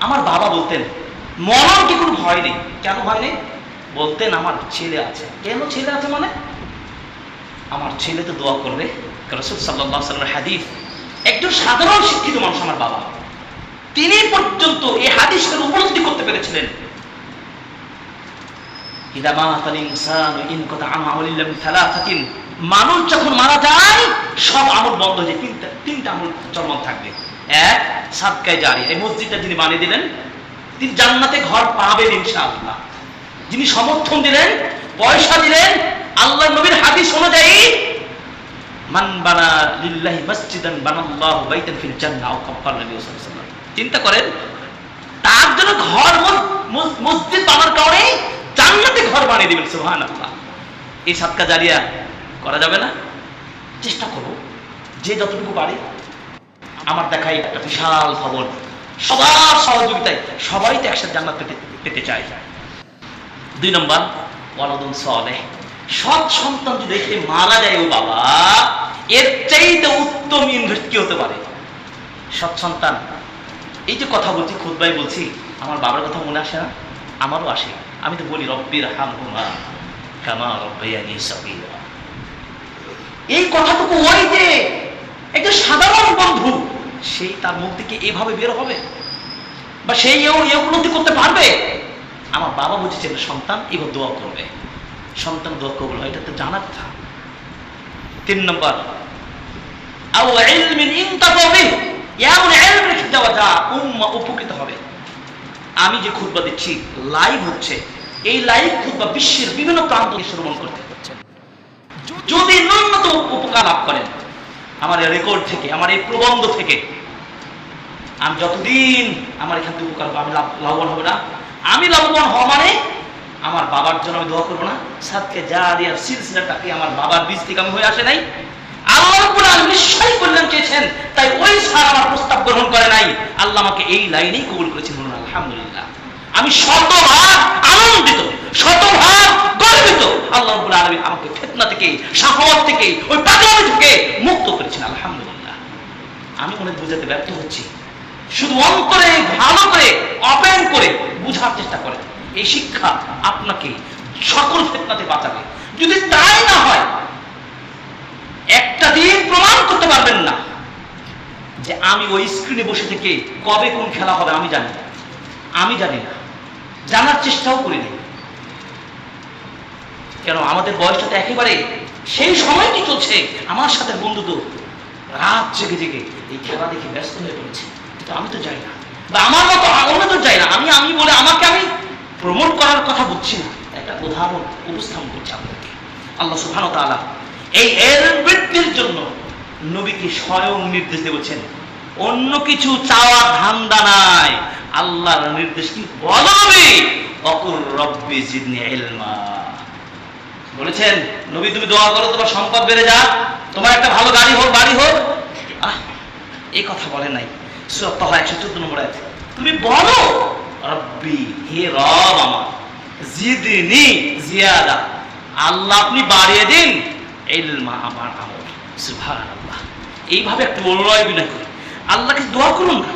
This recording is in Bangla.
আমার বাবা বলতেন মরণ কি কোনো ভয় নেই। কেন ভয় নেই? বলতেন আমার ছেলে আছে। কেন ছেলে আছে মানে? আমার ছেলে তো দোয়া করবে। রাসূল সাল্লাল্লাহু আলাইহি ওয়াসাল্লামের হাদিস। একজন সাধারণ শিক্ষিত মানুষ আমার বাবা, তিনি পর্যন্ত এই হাদিসের উপলব্ধি করতে পেরেছিলেন। ইদা মাতাল ইনসানু ইনকাতা আমালু ইল্লা মিন থালাথাতিন, মানুষ যখন মারা যায় সব আমল বন্ধ হয়ে যায়। তিনটা আমল চলমান থাকবে। এক, সাদকায়ে জারিয়া। এই মসজিদটা যিনি বানিয়ে দিলেন তিনি জান্নাতে ঘর পাবেন ইনশাআল্লাহ। যিনি সমর্থন দিলেন, পয়সা দিলেন, আল্লাহর নবীর হাদিস অনুযায়ী মান বানা লিল্লাহি মসজিদান বানাল্লাহু বাইতান ফিল জান্নাহ আও কাফার নবী সাল্লাল্লাহু আলাইহি ওয়াসাল্লাম। চিন্তা করেন, তার জন্য ঘর মসজিদ বানার কারণে জান্নাতে ঘর বানিয়ে দিবেন। সুবহানাল্লাহ। এই সাদকা জারিয়া করা যাবে না? চেষ্টা করব যে যতটুকু পারি। আমার দেখাই একটা বিশাল ভবন, সবার সহযোগিতায় সবাই তো একসাথে জান্নাত পেতে চায়। 2 নম্বর, ওয়ালাদুন সালেহ, সৎ সন্তান যদি দেখে মারা যায় ও বাবা, এর চাইতে উত্তম ইনভেস্ট কি হতে পারে? সৎ সন্তান। এই যে কথা বলছি, খুতবায় বলছি, আমার বাবার কথা মনে আসে না? আমারও আসে। আমি তো বলি রব্বির হামহুমা কামা রাব্বায়ানি সগীরা। এই কথাটুকু ওই যে একটা সাধারণ বন্ধু, সেই তার মুখ থেকে এভাবে বের হবে বা সেই এই উপলব্ধি করতে পারবে? আমার বাবা বুঝেছেন সন্তান এবার দোয়া করবে, সন্তান দোয়া কবুল হয়, এটা তো জানার কথা। 3 নম্বর, আও ইলমিন ইনতাফা বিহি, এমন ইলম রেখে দেওয়া যা উম্মাহ উপকৃত হবে। আমি যে খুতবা দিচ্ছি লাইভ হচ্ছে, এই লাইভ খুতবা বিশ্বের বিভিন্ন প্রান্ত থেকে শ্রবণ করতে হচ্ছে। যদি ন্যূনতম উপকার লাভ করেন আমার এই রেকর্ড থেকে, আমার এই প্রবন্ধ থেকে, আমি যতদিন আমার এখান থেকে উপকার আমি লাভবান হবে না। আমি লাভবান হওয়া মানে আমার বাবার জন্য আমি দোয়া করবো না? সাদকে জারিয়ার সিলসিলাটাকে আমার বাবার বীজ থেকে আমি হয়ে আসে নাই। আল্লাহ রাব্বুল আলামিন নিশ্চয়ই কল্যাণ চেয়েছেন, তাই ওই স্যার আমার প্রস্তাব গ্রহণ করে নাই। আল্লাহ আমাকে এই লাইনেই কবুল করেছেন। বলুন আলহামদুলিল্লাহ। আমি শতভাগ আনন্দিত, শতভাগ গর্বিত। আল্লাহ রাব্বুল আলামিন আমাকে ফিতনা থেকে, শাহওয়াত থেকে, ওই পাগলামি থেকে মুক্ত করেছেন। আলহামদুলিল্লাহ। আমি অনেক বুঝাতে ব্যর্থ হচ্ছি। শুধু অন্তরে ভালো করে অপেন করে বুঝার চেষ্টা করেন। এই শিক্ষা আপনাকে সকল ফিতনাতে বাঁচাবে। যদি তাই না হয়, একটা দিন প্রমাণ করতে পারবেন না যে আমি ওই স্ক্রিনে বসে থেকে কবে কোন খেলা হবে আমি জানি না। আমি জানি না, জানার চেষ্টাও করিনি। কেন? আমাদের বয়সটা তো একেবারে সেই সময়টি চলছে। আমার সাথে বন্ধু তো রাত জেগে জেগে এই খেলা দেখে ব্যস্ত হয়ে পড়েছে, কিন্তু আমি তো যাই না, বা আমার মতো অন্য তো যাই না। আমি বলে আমাকে আমি প্রমোট করার কথা বলছি না, একটা উদাহরণ উপস্থাপন করছি আপনাদেরকে। আল্লাহ সুবহানাহু ওয়া তাআলা এই ইলম বৃদ্ধির জন্য নবীকে স্বয়ং নির্দেশ দিয়েছেন। অন্য কিছু চাওয়ার ধান্দা নাই। আল্লাহর নির্দেশ কি? বলবি অকুর রব্বি জিদনি ইলমা। বলেছেন নবী তুমি দোয়া করো তোমার সম্পদ বেড়ে যাক, তোমার একটা ভালো গাড়ি হোক, বাড়ি হোক। এই কথা বলেন নাই। সূরা তাহা 114 নম্বর আয়াত। তুমি বলো রব্বি, হে রব আমার, জিদনি জিয়াদা, আল্লাহ আপনি বাড়িয়ে দিন ইলমা, আমার আমল। সুবহানাল্লাহ। এইভাবে একটু অনুনয় বিনয় করে আল্লাহকে দোয়া করুন না।